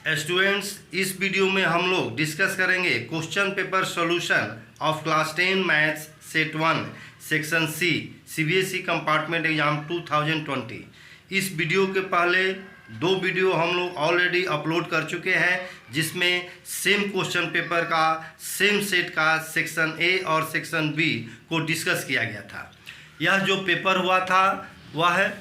Students, इस video में हम लोग डिस्कस करेंगे question paper solution of class 10 maths set 1 section C CBSE compartment exam 2020। इस वीडियो के पहले दो वीडियो हम लोग ऑलरेडी अपलोड कर चुके हैं, जिसमें सेम क्वेश्चन पेपर का सेम सेट का सेक्शन ए और सेक्शन बी को डिस्कस किया गया था। यह जो पेपर हुआ था वह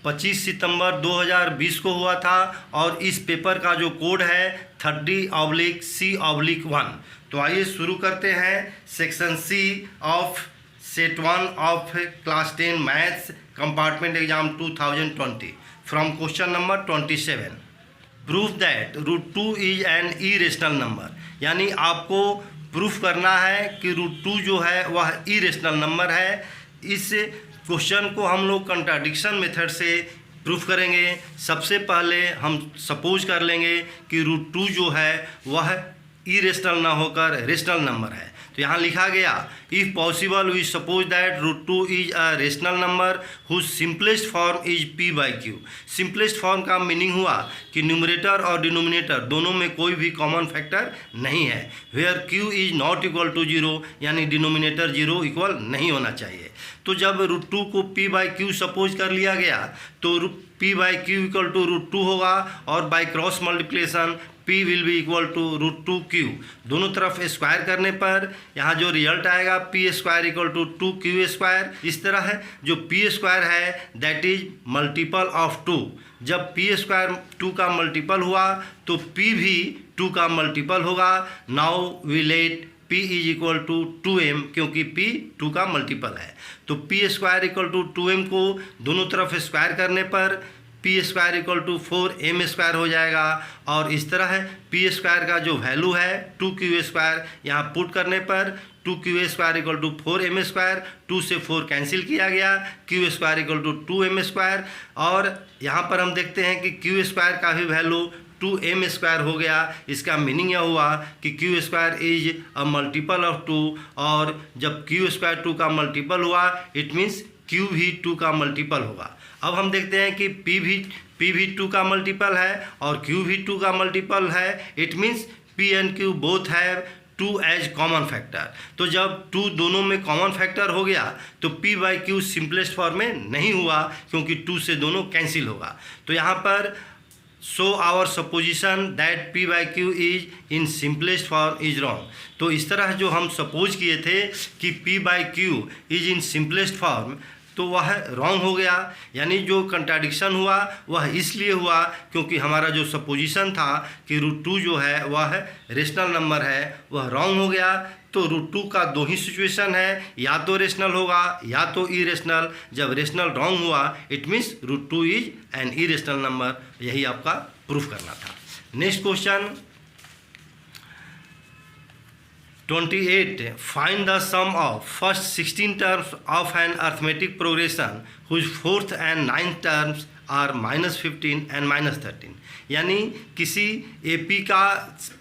25 सितंबर 2020 को हुआ था और इस पेपर का जो कोड है 30/C/1। तो आइए शुरू करते हैं section C of set 1 of class 10 maths compartment exam 2020 from question number 27। Proof that √2 is an irrational number, यानी आपको प्रूफ करना है कि √2 जो है वह इरेशनल नंबर है। इस क्वेश्चन को हम लोग कंट्राडिक्शन मेथड से प्रूफ करेंगे। सबसे पहले हम सपोज कर लेंगे कि √2 जो है वह इरेशनल ना होकर रेशनल नंबर है। तो यहाँ लिखा गया, if possible we suppose that √2 is a rational number whose simplest form is p/q। Simplest form का मीनिंग हुआ कि न्यूमरेटर और डिनोमिनेटर दोनों में कोई भी कॉमन फैक्टर नहीं है। Where q is not equal to 0, यानी डिनोमिनेटर 0 इक्वल नहीं होना चाहिए। तो जब √2 को p/q सपोज कर लिया गया तो p/q इक्वल टू √2 होगा और by cross multiplication p will be equal to √2q। दोनों तरफ स्क्वायर करने पर यहाँ जो रिजल्ट आएगा p² इक्वल टू 2q²। इस तरह है जो p² है दैट इज मल्टीपल ऑफ 2। जब p² 2 का मल्टीपल हुआ तो p भी 2 का मल्टीपल होगा। Now we let p is equal to 2m, क्योंकि p 2 का मल्टीपल है। तो p² इक्वल टू 2m को दोनों तरफ स्क्वायर करने पर p² इक्वल टू 4m² हो जाएगा। और इस तरह है p² का जो वैल्यू है 2q², यहाँ पुट करने पर 2q² इक्वल टू 4m², 2 से 4 कैंसिल किया गया, q² इक्वल टू 2m²। और यहाँ पर हम देखते हैं कि q² का भी वैल्यू 2m² हो गया। इसका मीनिंग यह हुआ कि q² is a multiple of 2, और जब q² 2 का मल्टीपल हुआ इट मीन्स q भी 2 का मल्टीपल होगा। अब हम देखते हैं कि p भी 2 का मल्टीपल है और q भी 2 का मल्टीपल है। It means p and q both have 2 as common factor. तो जब 2 दोनों में कॉमन फैक्टर हो गया तो p/q सिंपलेस्ट फॉर्म में नहीं हुआ, क्योंकि 2 से दोनों कैंसिल होगा। तो यहाँ पर so our supposition that p/q is in simplest form is wrong. तो इस तरह जो हम सपोज किए थे कि p/q is in simplest form, तो वह रॉन्ग हो गया। यानी जो कंट्राडिक्शन हुआ वह इसलिए हुआ क्योंकि हमारा जो सपोजिशन था कि √2 जो है वह रेशनल नंबर है, वह रॉन्ग हो गया। तो √2 का दो ही सिचुएशन है, या तो रेशनल होगा या तो इरेशनल। जब रेशनल रॉन्ग हुआ it means √2 is an irrational number. यही आपका प्रूफ करना था। Next question 28. Find the sum of first 16 terms of an arithmetic progression whose fourth and ninth terms are -15 and -13। यानी किसी AP का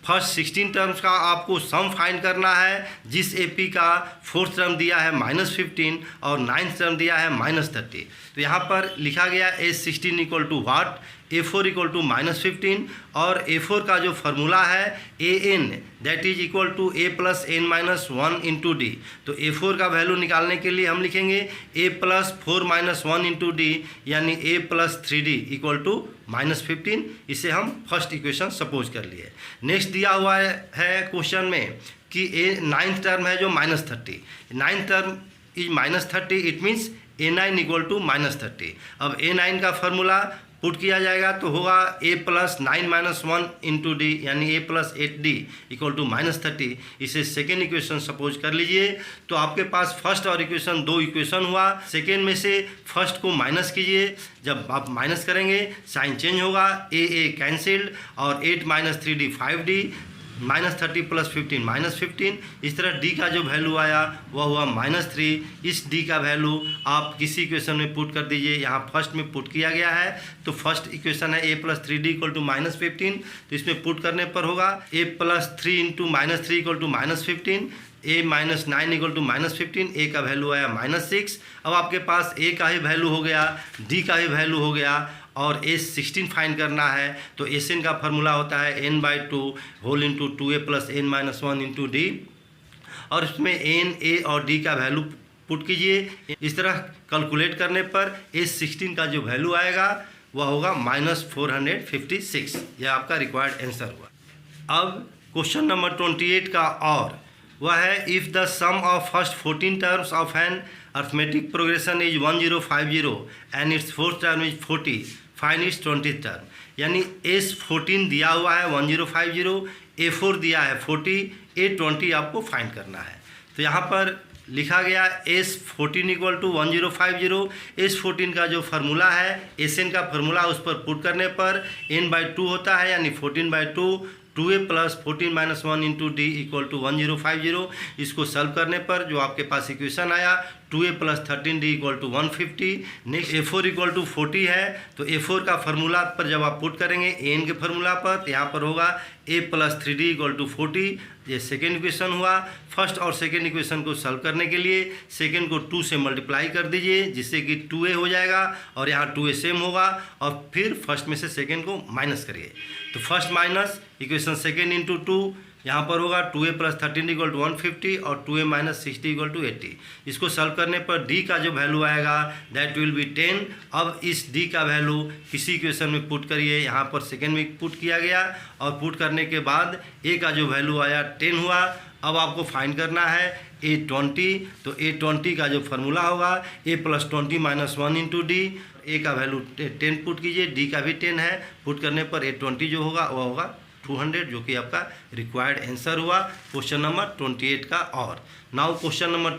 फर्स्ट 16 टर्म्स का आपको सम फाइंड करना है, जिस AP का फोर्थ टर्म दिया है -15 और नाइन्थ टर्म दिया है -30। तो यहाँ पर लिखा गया A16 equal to what, A4 equal to -15, और A4 का जो फार्मूला है AN that is equal to A + n-1 into D. तो A4 का वैल्यू निकालने के लिए हम लिखेंगे A + 4 - 1 इंटू डी, यानी A + 3D इक्वल टू -15। इसे हम फर्स्ट इक्वेशन सपोज कर लिए। नेक्स्ट दिया हुआ है क्वेश्चन में कि नाइन्थ टर्म है जो -30, ninth term is -30, it means A9 equal to -30। अब A9 का फार्मूला पुट किया जाएगा तो होगा A + 9 - 1 इंटू डी, यानी A + 8D इक्वल टू -30। इसे सेकेंड इक्वेशन सपोज कर लीजिए। तो आपके पास फर्स्ट और इक्वेशन दो इक्वेशन हुआ, सेकेंड में से फर्स्ट को माइनस कीजिए। जब आप माइनस करेंगे साइन चेंज होगा, A कैंसिल्ड, और 8 - 3D 5D, -30 + 15 -15। इस तरह d का जो वैल्यू आया वह हुआ -3। इस d का वैल्यू आप किसी इक्वेशन में पुट कर दीजिए। यहाँ फर्स्ट में पुट किया गया है, तो फर्स्ट इक्वेशन है A + 3D इक्वल टू -15। तो इसमें पुट करने पर होगा A + 3 into -3 equal to -15, A - 9 equal to -15। A का वैल्यू आया -6। अब आपके पास A का ही वैल्यू हो गया, D का ही वैल्यू हो गया, और S16 फाइंड करना है तो Sn का फॉर्मूला होता है n/2 whole into 2a plus n-1 into D, और इसमें n, a और d का वैल्यू पुट कीजिए। इस तरह कैलकुलेट करने पर S16 का जो वैल्यू आएगा वह होगा -456। यह आपका रिक्वायर्ड आंसर हुआ। अब क्वेश्चन नंबर 28 का और वह है if the sum of first 14 terms of an arithmetic progression is 1050 and its fourth term is 40, find its 20th term. यानी S14 दिया हुआ है 1050, A4 दिया है 40, A20 आपको फाइंड करना है। तो यहाँ पर लिखा गया S14 इक्वल टू 1050। S14 का जो फार्मूला है Sn का फार्मूला उस पर पुट करने पर n/2 होता है, यानी 14/2 2a plus 14-1 into D equal to 1050। इसको सॉल्व करने पर जो आपके पास इक्वेशन आया 2a plus 13d equal to 150। Next A4 equal to 40 है, तो A4 का फार्मूला पर जब आप पुट करेंगे n के फार्मूला पर तो यहाँ पर होगा a plus 3d equal to 40। ये सेकेंड इक्वेशन हुआ। फर्स्ट और सेकेंड इक्वेशन को सॉल्व करने के लिए सेकेंड को 2 से मल्टीप्लाई कर दीजिए जिससे कि 2a हो जाएगा और यहाँ 2a सेम होगा, और फिर फर्स्ट में से सेकेंड को माइनस करिए। तो first minus equation second into 2, यहाँ पर होगा 2a प्लस 13 इक्वल टू 150 और 2a माइनस 60 इक्वल टू 80। इसको सॉल्व करने पर d का जो वैल्यू आएगा दैट विल बी 10। अब इस d का वैल्यू किसी इक्वेशन में पुट करिए, यहाँ पर सेकेंड में पुट किया गया और पुट करने के बाद a का जो वैल्यू आया 10 हुआ। अब आपको फाइंड करना है A20, तो A20 का जो फार्मूला होगा a plus 20 minus 1 into d. A का वैल्यू 10 पुट कीजिए, डी का भी 10 है, पुट करने पर A20 जो होगा वह होगा 200, जो कि आपका रिक्वायर्ड आंसर हुआ क्वेश्चन नंबर 28 का। और नाउ क्वेश्चन नंबर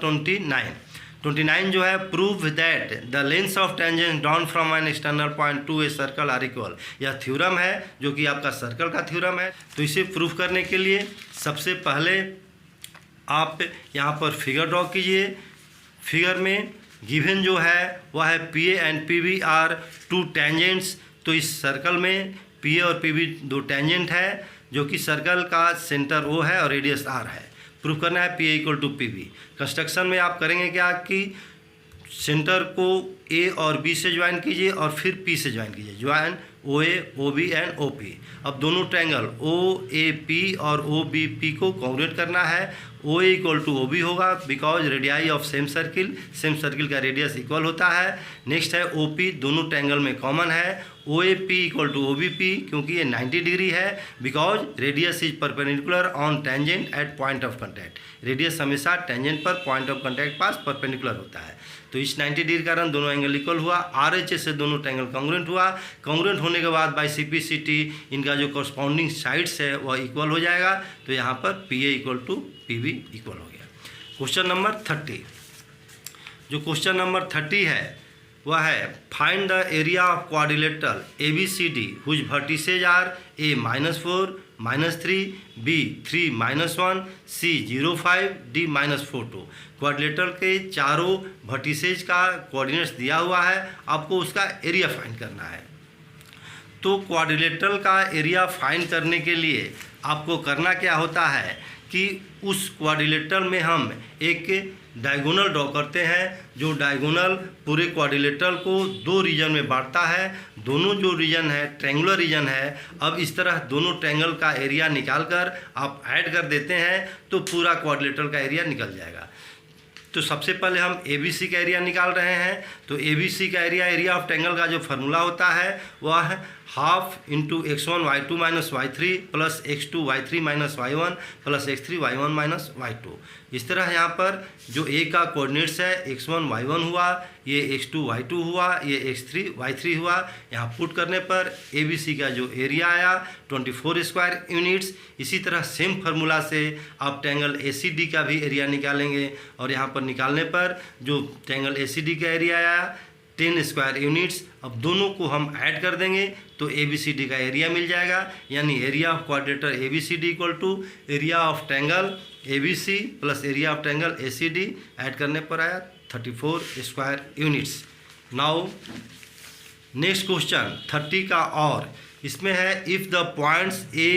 29 जो है prove that the length of tangent drawn from an external point to a circle are equal. यह थ्योरम है जो कि आपका सर्कल का थ्योरम है। तो इसे प्रूव करने के लिए सबसे पहले आप यहाँ पर फिगर ड्रॉ कीजिए। फिगर में गिवन जो है वह है P A and P B are 2 tangents. तो इस सर्कल में पी ए और पी बी 2 टेंजेंट है जो कि सर्कल का सेंटर ओ है और रेडियस आर है। प्रूफ करना है P A equal to P B. Construction में आप करेंगे क्या कि सेंटर को ए और बी से ज्वाइन कीजिए और फिर पी से ज्वाइन कीजिए, join O A O B and O P. अब दोनों ट्रायंगल ओ ए पी और ओ बी पी को कॉन्ग्रुएंट करना है। O A equal to O B होगा because radii of same circle का रेडियस इक्वल होता है। नेक्स्ट है ओ पी, दोनों ट्रायंगल में कॉमन है। O A P equal to O B P, क्योंकि ये 90 डिग्री है because radius is perpendicular on tangent at point of contact. Radius हमेशा टेंजेंट पर point of contact pass perpendicular होता है। तो इस 90 डिग्री का कारण दोनों एंगल इक्वल हुआ। आर एच से दोनों ट्रायंगल कॉन्ग्रुएंट हुआ। कॉन्ग्रुएंट होने के बाद बाई CP/CT इनका जो कॉरस्पॉन्डिंग साइड्स है वह इक्वल हो जाएगा। तो यहाँ पर P A equal to P B equal हो गया। क्वेश्चन नंबर 30, जो क्वेश्चन नंबर 30 है वह है find the area of quadrilateral ABCD whose vertices are A -4 -3 B 3 -1 C 0.5 D -4.2। Quadrilateral के चारों वर्टिसेज का कोऑर्डिनेट्स दिया हुआ है, आपको उसका एरिया फाइंड करना है। तो क्वाड्रिलेटरल का एरिया फाइंड करने के लिए आपको करना क्या होता है कि उस क्वाड्रिलेटरल में हम एक डायगोनल ड्रॉ करते हैं, जो डायगोनल पूरे क्वाड्रिलेटरल को 2 रीजन में बांटता है। दोनों जो रीजन है ट्रायंगुलर रीजन है। अब इस तरह दोनों ट्रायंगल का एरिया निकालकर आप ऐड कर देते हैं तो पूरा क्वाड्रिलेटरल का एरिया निकल जाएगा। तो सबसे पहले हम ABC का एरिया निकाल रहे हैं। तो ABC का एरिया ऑफ ट्रायंगल का जो फार्मूला होता है वह है half into x1 y2 minus y3 plus x2 y3 minus y1 plus x3 y1 minus y2। इस तरह यहाँ पर जो A का कोऑर्डिनेट्स है x1 y1 हुआ, ये x2 y2 हुआ, ये x3 y3 हुआ। यहाँ पुट करने पर ABC का जो एरिया आया 24 स्क्वायर यूनिट्स। इसी तरह सेम फार्मूला से आप ट्रायंगल ACD का भी एरिया निकालेंगे और यहाँ पर निकालने पर जो ट्रायंगल ACD का एरिया आया 10 स्क्वायर यूनिट्स। अब दोनों को हम ऐड कर देंगे तो ABCD का एरिया मिल जाएगा, यानी area of quadrilateral ABCD equal to area of triangle ABC plus area of triangle ACD। Add करने पर आया 34 square units. Now next question 30 का और इसमें है if the points A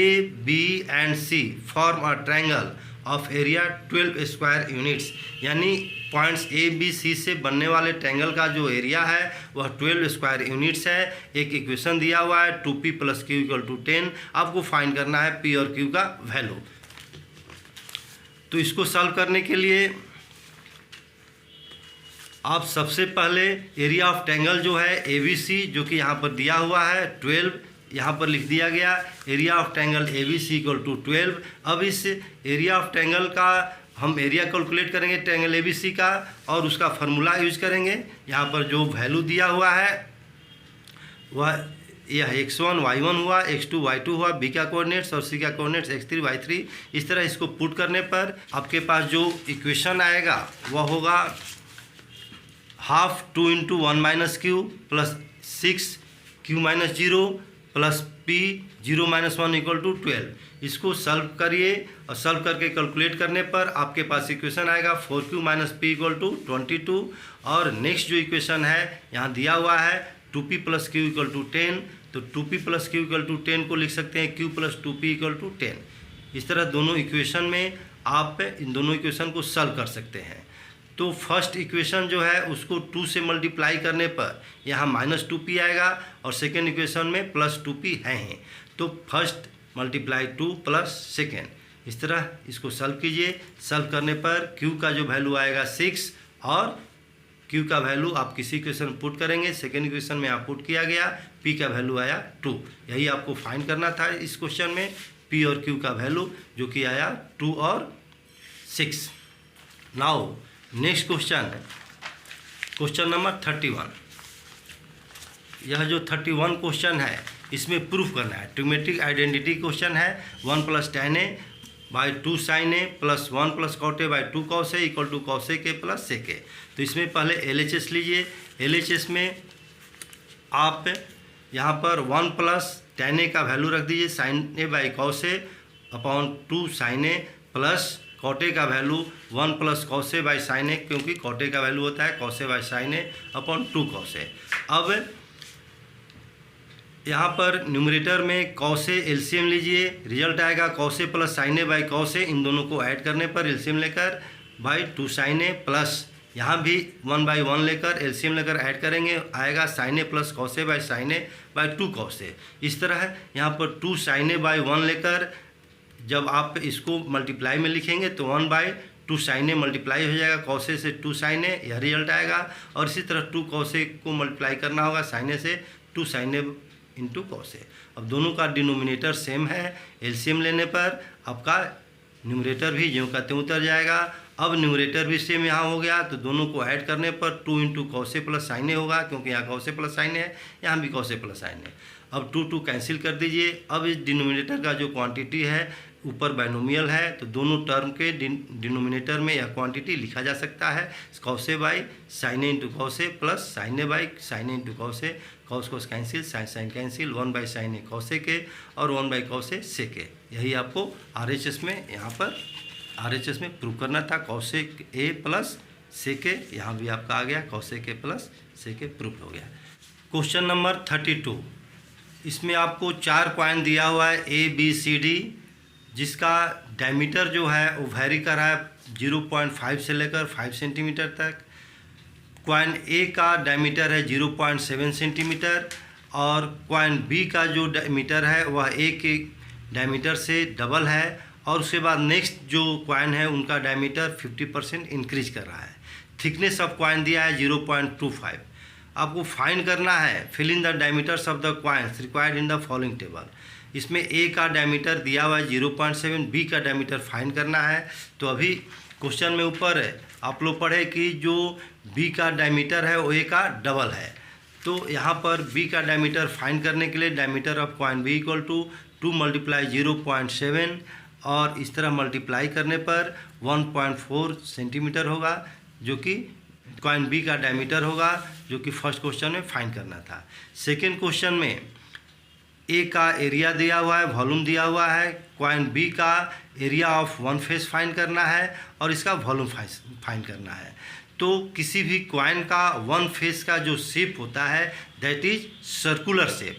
B and C form a triangle of area 12 square units, यानी points A B C से बनने वाले ट्रायंगल का जो एरिया है वह 12 स्क्वायर यूनिट्स है। एक इक्वेशन दिया हुआ है 2p + q = 10। आपको फाइंड करना है p और q का वैल्यू। तो इसको सॉल्व करने के लिए आप सबसे पहले एरिया ऑफ ट्रायंगल जो है ABC, जो कि यहाँ पर दिया हुआ है 12, यहाँ पर लिख दिया गया एरिया ऑफ ट्रायंगल ABC = 12। अब इस एरिया ऑफ ट्रायंगल का हम एरिया कैलकुलेट करेंगे ट्रायंगल ABC का, और उसका फार्मूला यूज करेंगे। यहाँ पर जो वैल्यू दिया हुआ है वह यह x1 y1 हुआ, x2 y2 हुआ, b का कोऑर्डिनेट्स और c का कोऑर्डिनेट्स x3 y3। इस तरह इसको पुट करने पर आपके पास जो इक्वेशन आएगा वह होगा हाफ 2 × 1 - q + 6q - 0 + p 0 - 1 = 12। इसको सॉल्व करिए और सॉल्व करके कैलकुलेट करने पर आपके पास इक्वेशन आएगा 4q - p = 22। और नेक्स्ट जो इक्वेशन है यहाँ दिया हुआ है 2p + q = 10, तो 2p + q = 10 को लिख सकते हैं q + 2p = 10। इस तरह दोनों इक्वेशन में आप इन दोनों इक्वेशन को सॉल्व कर सकते हैं। तो फर्स्ट इक्वेशन जो है उसको 2 से मल्टीप्लाई करने पर यहाँ -2p आएगा और सेकेंड इक्वेशन में +2p है। तो फर्स्ट × 2 + सेकेंड, इस तरह इसको सॉल्व कीजिए। सॉल्व करने पर q का जो वैल्यू आएगा 6 और q का वैल्यू आप किसी इक्वेशन पुट करेंगे, सेकेंड इक्वेशन में आप पुट किया गया, p का वैल्यू आया 2। यही आपको फाइंड करना था इस क्वेश्चन में, p और q का वैल्यू जो कि आया 2 और 6। Now next question number 31। यह जो 31 क्वेश्चन है इसमें प्रूफ करना है, ट्रिग्नोमेट्रिक आइडेंटिटी क्वेश्चन है। 1 + tan a / 2 sin a + 1 + cot a / 2 cos a = cos a k + sec a। तो इसमें पहले LHS लीजिए। LHS में आप यहाँ पर 1 + tan a का वैल्यू रख दीजिए sin a / cos a / 2 sin a + cot a का value 1 + cos a / sin a, क्योंकि cot a का वैल्यू होता है cos a / sin a / 2 cos a। अब यहाँ पर न्यूमरेटर में cos a एलसीएम लीजिए, रिजल्ट आएगा cos a + sin a / cos a। इन दोनों को ऐड करने पर एलसीएम लेकर /2 sin a प्लस यहाँ भी 1/1 लेकर एलसीएम लेकर ऐड करेंगे, आएगा sin a + cos a / sin a / 2 cos a। इस तरह यहाँ पर 2 sin a / 1 लेकर जब आप इसको मल्टीप्लाई में लिखेंगे तो 1/2 sin a मल्टीप्लाई हो जाएगा cos a से 2 sin a, यह रिजल्ट आएगा। और इसी तरह 2 cos a को मल्टीप्लाई करना होगा sin a से 2 sin a × cos a। अब दोनों का डिनोमिनेटर सेम है, एलसीएम लेने पर आपका न्यूमरेटर भी ज्यों का त्यों उतर जाएगा। अब न्यूमरेटर भी सेम यहाँ हो गया, तो दोनों को ऐड करने पर 2 × cos a + sin a होगा, क्योंकि यहाँ cos a + sin a है, यहाँ भी cos a + sin a। अब 2 कैंसिल कर दीजिए। अब इस डिनोमिनेटर का जो क्वांटिटी है ऊपर बाइनोमियल है, तो दोनों टर्म के डिनोमिनेटर में यह क्वांटिटी लिखा जा सकता है cos a / sin a × cos a + sin a / sin a × cos a, cos cancel, sin cancel, 1/sin a cos a के और 1/cos a sec a। यही आपको RHS में यहाँ पर RHS में प्रूव करना था, cos a + sec a। यहाँ भी आपका आ गया cos a + sec a, proof हो गया। Question number 32। इसमें आपको 4 कॉइन दिया हुआ है A B C D, जिसका डायमीटर जो है वो वैरी कर रहा है 0.5 से लेकर 5 सेंटीमीटर तक। कॉइन A का डायमीटर है 0.7 सेंटीमीटर और कॉइन B का जो डायमीटर है वह A के डायमीटर से डबल है। और उसके बाद नेक्स्ट जो कॉइन है उनका डायमीटर 50% इंक्रीज कर रहा है। थिकनेस ऑफ कॉइन दिया है 0.25। आपको फाइंड करना है fill in the diameters of the coins required in the following table. इसमें A का डायमीटर दिया हुआ है 0.7, B का डायमीटर फाइंड करना है। तो अभी क्वेश्चन में ऊपर आप लोग पढ़े कि जो B का डायमीटर है वो A का डबल है। तो यहाँ पर B का डायमीटर फाइंड करने के लिए डायमीटर ऑफ कॉइन B = 2 × 0.7 और इस तरह मल्टीप्लाई करने पर 1.4 सेंटीमीटर होगा, जो कि कॉइन B का डायमीटर होगा, जो कि फर्स्ट क्वेश्चन में फाइंड करना था। सेकेंड क्वेश्चन में A का एरिया दिया हुआ है, वॉल्यूम दिया हुआ है। कॉइन B का area of one face find करना है और इसका वॉल्यूम फाइंड करना है। तो किसी भी कॉइन का वन फेस का जो शेप होता है दैट इज सर्कुलर शेप।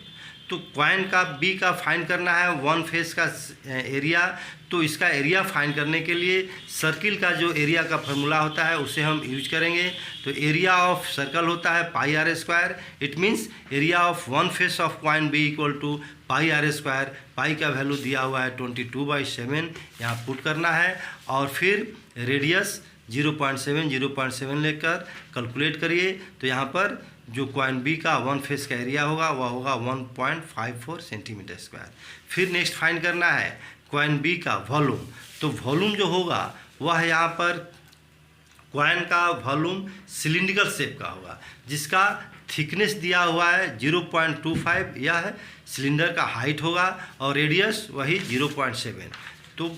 तो कॉइन का बी का फाइंड करना है, वन फेस का एरिया। तो इसका एरिया फाइंड करने के लिए सर्किल का जो एरिया का फार्मूला होता है उसे हम यूज करेंगे। तो एरिया ऑफ सर्कल होता है pi r square. It means area of one face of coin be equal to pi r square. Pi का वैल्यू दिया हुआ है 22/7, यहाँ पुट करना है। और फिर रेडियस 0.7 लेकर कैलकुलेट करिए। तो यहाँ पर जो कॉइन बी का वन फेस का एरिया होगा वह होगा 1.54 सेंटीमीटर स्क्वायर। फिर नेक्स्ट फाइंड करना है कॉइन बी का वॉल्यूम। तो वॉल्यूम जो होगा वह यहाँ पर कॉइन का वॉल्यूम सिलिंड्रिकल शेप का होगा, जिसका थिकनेस दिया हुआ है 0.25, यह सिलेंडर का हाइट होगा, और रेडियस वही 0.7। तो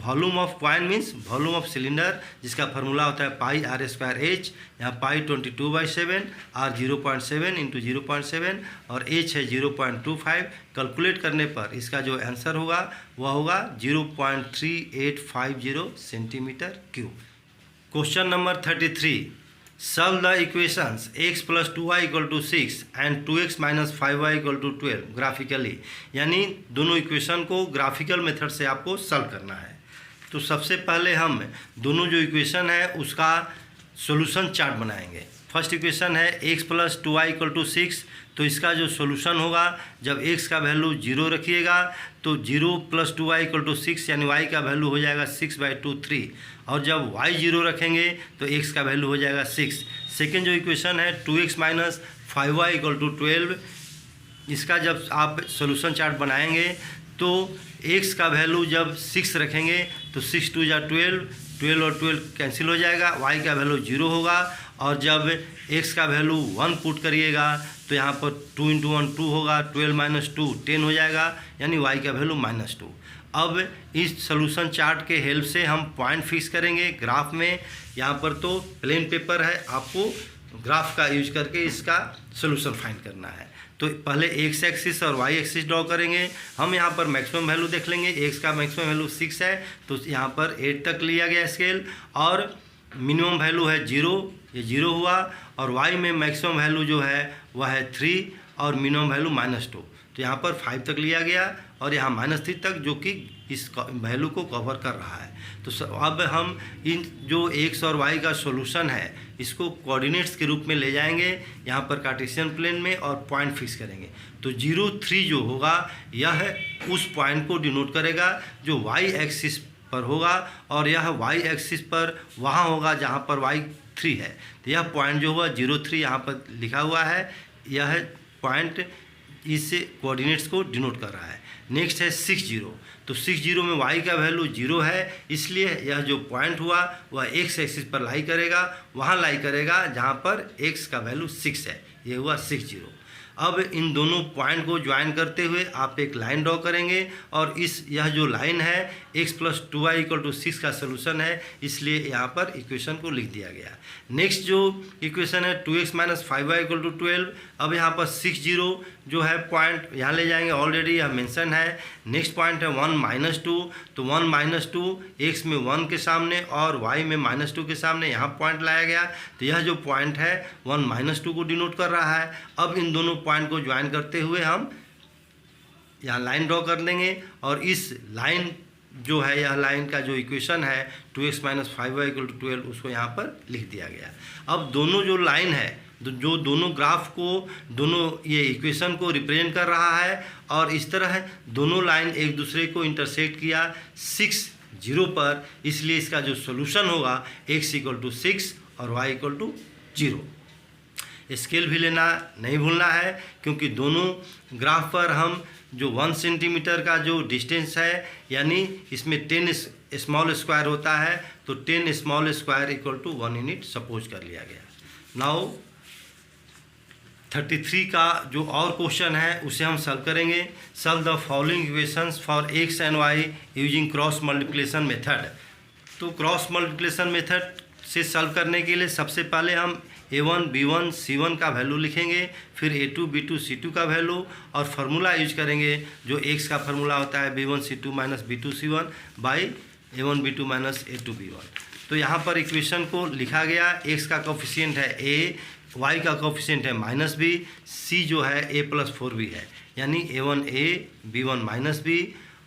volume of coin means volume of cylinder, जिसका फार्मूला होता है पाई आर स्क्वायर एच। यहाँ पाई 22/7, आर 0.7 इंटू 0.7 और एच है 0.25। कैलकुलेट करने पर इसका जो आंसर होगा वह होगा 0.3850 centimetre cube. Question number 33, solve the equations x + 2y = 6 and 2x - 5y = 12 graphically. यानी दोनों इक्वेशन को ग्राफिकल मेथड से आपको सॉल्व करना है। तो सबसे पहले हम दोनों जो इक्वेशन है उसका सॉल्यूशन चार्ट बनाएंगे। फर्स्ट इक्वेशन है x + 2y = 6। तो इसका जो सॉल्यूशन होगा, जब x का वैल्यू 0 रखिएगा तो 0 + 2y = 6, यानी y का वैल्यू हो जाएगा 6/2 3। और जब y 0 रखेंगे तो x का वैल्यू हो जाएगा 6। सेकेंड जो इक्वेशन है 2x - 5y = 12। इसका जब आप सॉल्यूशन चार्ट बनाएंगे तो x का वैल्यू जब 6 रखेंगे तो 6 × 2 = 12, 12 और 12 कैंसिल हो जाएगा, y का वैल्यू 0 होगा। और जब x का वैल्यू 1 पुट करिएगा तो यहाँ पर 2 × 1 2 होगा, 12 - 2 10 हो जाएगा, यानी y का वैल्यू -2। अब इस सॉल्यूशन चार्ट के हेल्प से हम पॉइंट फिक्स करेंगे ग्राफ में। यहाँ पर तो प्लेन पेपर है, आपको ग्राफ का यूज करके इसका सॉल्यूशन फाइंड करना है। तो पहले x एक्सिस और y एक्सिस ड्रॉ करेंगे। हम यहाँ पर मैक्सिमम वैल्यू देख लेंगे। x का मैक्सिमम वैल्यू 6 है तो यहाँ पर 8 तक लिया गया स्केल, और मिनिमम वैल्यू है 0, ये 0 हुआ। और y में मैक्सिमम वैल्यू जो है वह है 3 और मिनिमम वैल्यू -2, तो यहाँ पर 5 तक लिया गया और यहाँ -3 तक, जो कि इस वैल्यू को कवर कर रहा है। तो अब हम इन जो x और y का सॉल्यूशन है इसको कोऑर्डिनेट्स के रूप में ले जाएंगे यहाँ पर कार्टेशियन प्लेन में, और पॉइंट फिक्स करेंगे। तो 0 3 जो होगा यह उस पॉइंट को डिनोट करेगा जो y एक्सिस पर होगा, और यह y एक्सिस पर वहाँ होगा जहाँ पर y 3 है। तो यह पॉइंट जो हुआ 0 3 यहाँ पर लिखा हुआ है, यह पॉइंट इस कोऑर्डिनेट्स को डिनोट कर रहा है। नेक्स्ट है 6 0। तो 6 0 में y का वैल्यू 0 है, इसलिए यह जो पॉइंट हुआ वह x एक्सिस पर लाई करेगा, वहाँ लाई करेगा जहाँ पर x का वैल्यू 6 है। ये हुआ 6 0। अब इन दोनों पॉइंट को ज्वाइन करते हुए आप एक लाइन ड्रॉ करेंगे, और यह जो लाइन है x + 2y = 6 का सलूशन है, इसलिए यहाँ पर इक्वेशन को लिख दिया गया। नेक्स्ट जो इक्वेशन है 2x - 5y = 12। अब यहाँ पर 6 0 जो है पॉइंट यहाँ ले जाएंगे, ऑलरेडी यह मेंशन है। नेक्स्ट पॉइंट है 1 - 2। तो 1 - 2 x में 1 के सामने और y में -2 के सामने यहाँ पॉइंट लाया गया। तो यह जो पॉइंट है 1 - 2 को डिनोट कर रहा है। अब इन दोनों पॉइंट को ज्वाइन करते हुए हम यहाँ लाइन ड्रॉ कर लेंगे, और इस लाइन जो है यह लाइन का जो इक्वेशन है 2x - 5y = 12 उसको यहाँ पर लिख दिया गया। अब दोनों जो लाइन है जो दोनों ग्राफ को दोनों ये इक्वेशन को रिप्रेजेंट कर रहा है, और इस तरह दोनों लाइन एक दूसरे को इंटरसेक्ट किया 6 0 पर, इसलिए इसका जो सॉल्यूशन होगा x = 6 और y = 0। स्केल भी लेना नहीं भूलना है, क्योंकि दोनों ग्राफ पर हम जो 1 सेंटीमीटर का जो डिस्टेंस है, यानी इसमें 10 स्मॉल स्क्वायर होता है, तो 10 स्मॉल स्क्वायर = 1 यूनिट सपोज कर लिया गया। नाउ 33 का जो और क्वेश्चन है उसे हम सॉल्व करेंगे। Solve the following equations for x and y using cross multiplication method. तो क्रॉस मल्टीप्लिकेशन मेथड से सॉल्व करने के लिए सबसे पहले हम a1 b1 c1 का वैल्यू लिखेंगे, फिर a2 b2 c2 का वैल्यू, और फार्मूला यूज करेंगे जो x का फार्मूला होता है b1 c2 - b2 c1 by a1 b2 - a2 b1। तो यहाँ पर इक्वेशन को लिखा गया, x का कोफिशिएंट है a, y का कोफिशिएंट है -b, c जो है a + 4b है। यानी A1A B1 माइनस बी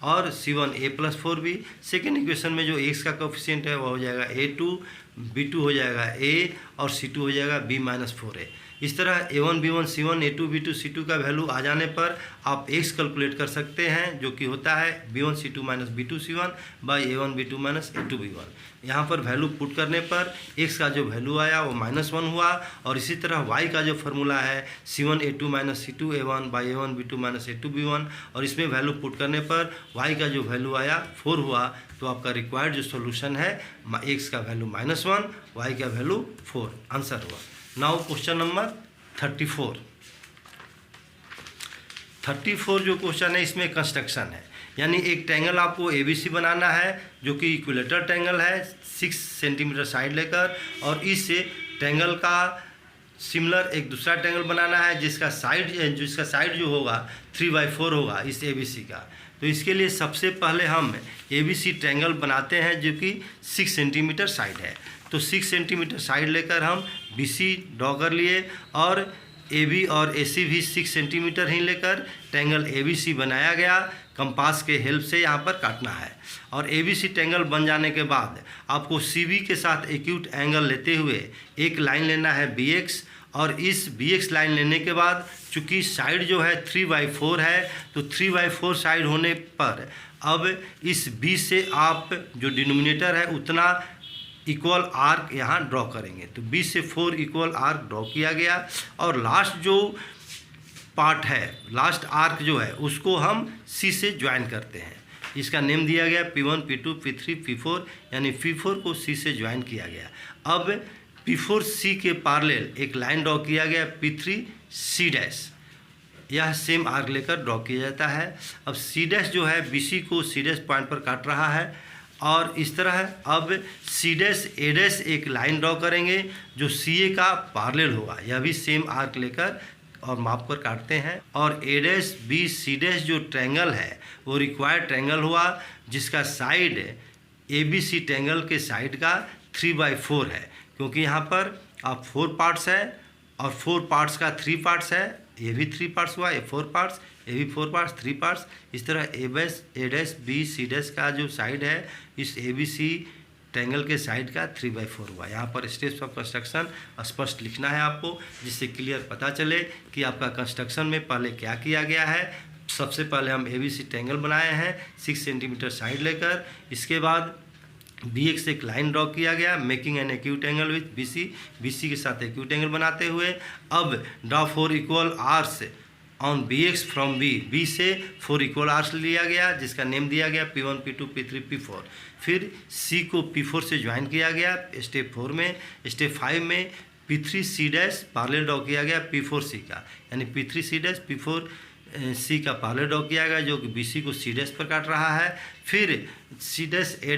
और C1A plus 4B। Second equation में जो x का कोफिशिएंट है वह हो जाएगा A2, B2 हो जाएगा A और C2 हो जाएगा B माइनस 4A। इस तरह A1 B1 C1 A2 B2 C2 का वैल्यू आ जाने पर आप x कैलकुलेट कर सकते हैं, जो कि होता है B1 C2 minus B2 C1 by A1 B2 minus A2 B1। यहाँ पर वैल्यू पुट करने पर x का जो वैल्यू आया वो -1 हुआ, और इसी तरह y का जो फार्मूला है C1 A2 minus C2 A1 by A1 B2 minus A2 B1, और इसमें वैल्यू पुट करने पर y का जो वैल्यू आया 4 हुआ। तो आपका रिक्वायर्ड जो सोल्यूशन है x का वैल्यू -1, y का वैल्यू 4 आंसर हुआ। नाउ क्वेश्चन नंबर 34 जो क्वेश्चन है इसमें कंस्ट्रक्शन है, यानी एक ट्रायंगल आपको ABC बनाना है जो कि इक्विलेटरल ट्रायंगल है 6 सेंटीमीटर साइड लेकर, और इस ट्रायंगल का सिमिलर एक दूसरा ट्रायंगल बनाना है जिसका साइड जो होगा 3/4 होगा इस ABC का। तो इसके लिए सबसे पहले हम ABC ट्रायंगल बनाते हैं जो कि 6 सेंटीमीटर साइड है। तो 6 सेंटीमीटर साइड लेकर हम BC ड्रॉ कर लिए, और AB और AC भी 6 सेंटीमीटर ही लेकर ट्रायंगल ABC बनाया गया। कंपास के हेल्प से यहाँ पर काटना है, और ABC ट्रायंगल बन जाने के बाद आपको CB के साथ एक्यूट एंगल लेते हुए एक लाइन लेना है BX, और इस BX लाइन लेने के बाद चूँकि साइड जो है 3/4 है, तो 3/4 साइड होने पर अब इस B से आप जो डिनोमिनेटर है उतना इक्वल आर्क यहाँ ड्रॉ करेंगे। तो B से 4 इक्वल आर्क ड्रॉ किया गया, और लास्ट जो पार्ट है, लास्ट आर्क जो है उसको हम C से ज्वाइन करते हैं। इसका नेम दिया गया P1 P2 P3 P4, यानी P4 को C से ज्वाइन किया गया। अब P4 C के पैरेलल एक लाइन ड्रॉ किया गया P3 C डैश, यह सेम आर्क लेकर ड्रॉ किया जाता है। अब C डैश जो है BC को C डैश पॉइंट पर काट रहा है, और इस तरह अब C डैश A डैश एक लाइन ड्रॉ करेंगे जो CA का पैरेलल होगा, यह भी सेम आर्क लेकर और माप कर काटते हैं। और A dash B C dash जो ट्रायंगल है वो रिक्वायर्ड ट्रायंगल हुआ जिसका साइड ABC ट्रायंगल के साइड का 3/4 है, क्योंकि यहाँ पर आप 4 पार्ट्स है और 4 पार्ट्स का 3 पार्ट्स है, ये भी 3 पार्ट्स हुआ, ये 4 पार्ट्स, ये भी 4 पार्ट्स 3 पार्ट्स। इस तरह A dash B C dash का जो साइड है इस ABC ट्रायंगल के साइड का 3/4 हुआ। यहाँ पर स्टेप्स ऑफ कंस्ट्रक्शन स्पष्ट लिखना है आपको, जिससे क्लियर पता चले कि आपका कंस्ट्रक्शन में पहले क्या किया गया है। सबसे पहले हम ABC ट्रायंगल बनाए हैं 6 सेंटीमीटर साइड लेकर, इसके बाद BX से एक लाइन ड्रॉ किया गया making an acute angle with BC के साथ एक्यूट एंगल बनाते हुए। अब draw 4 equal arcs on BX from B से 4 इक्वल आर्स लिया गया जिसका नेम दिया गया P1 P2 P3 P4। फिर C को P4 से ज्वाइन किया गया स्टेप 4 में। स्टेप 5 में P3 C dash parallel draw किया गया P4 C का, यानी P3 C dash P4 C का पैरेलल ड्रॉ किया गया जो कि BC को C डैश पर काट रहा है। फिर C डैश A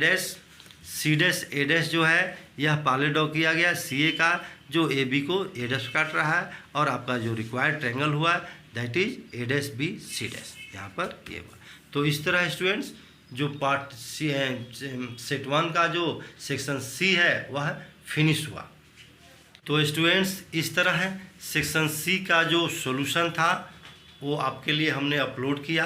डैश जो है यह पैरेलल ड्रॉ किया गया CA का जो AB को A डैश काट रहा है, और आपका जो रिक्वायर्ड ट्रायंगल हुआ that is A dash B C dash, यहाँ पर ये हुआ। तो इस तरह स्टूडेंट्स जो पार्ट सेट 1 का जो सेक्शन C है वह फिनिश हुआ। तो स्टूडेंट्स इस तरह है सेक्शन C का जो सॉल्यूशन था वो आपके लिए हमने अपलोड किया।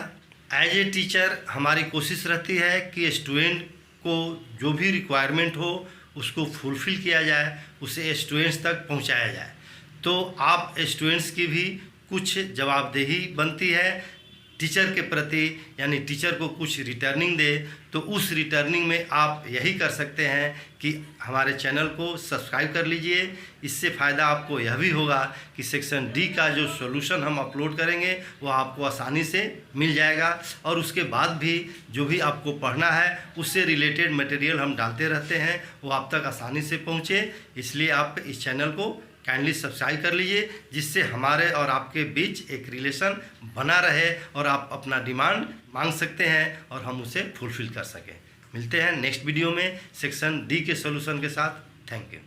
एज ए टीचर हमारी कोशिश रहती है कि स्टूडेंट को जो भी रिक्वायरमेंट हो उसको फुलफ़िल किया जाए, उसे स्टूडेंट्स तक पहुंचाया जाए। तो आप स्टूडेंट्स की भी कुछ जवाबदेही बनती है टीचर के प्रति, यानी टीचर को कुछ रिटर्निंग दे। तो उस रिटर्निंग में आप यही कर सकते हैं कि हमारे चैनल को सब्सक्राइब कर लीजिए। इससे फ़ायदा आपको यह भी होगा कि सेक्शन D का जो सॉल्यूशन हम अपलोड करेंगे वो आपको आसानी से मिल जाएगा, और उसके बाद भी जो भी आपको पढ़ना है उससे रिलेटेड मटेरियल हम डालते रहते हैं, वो आप तक आसानी से पहुँचे। इसलिए आप इस चैनल को काइंडली सब्सक्राइब कर लीजिए, जिससे हमारे और आपके बीच एक रिलेशन बना रहे और आप अपना डिमांड मांग सकते हैं और हम उसे फुलफ़िल कर सकें। मिलते हैं नेक्स्ट वीडियो में सेक्शन D के सॉल्यूशन के साथ। Thank you.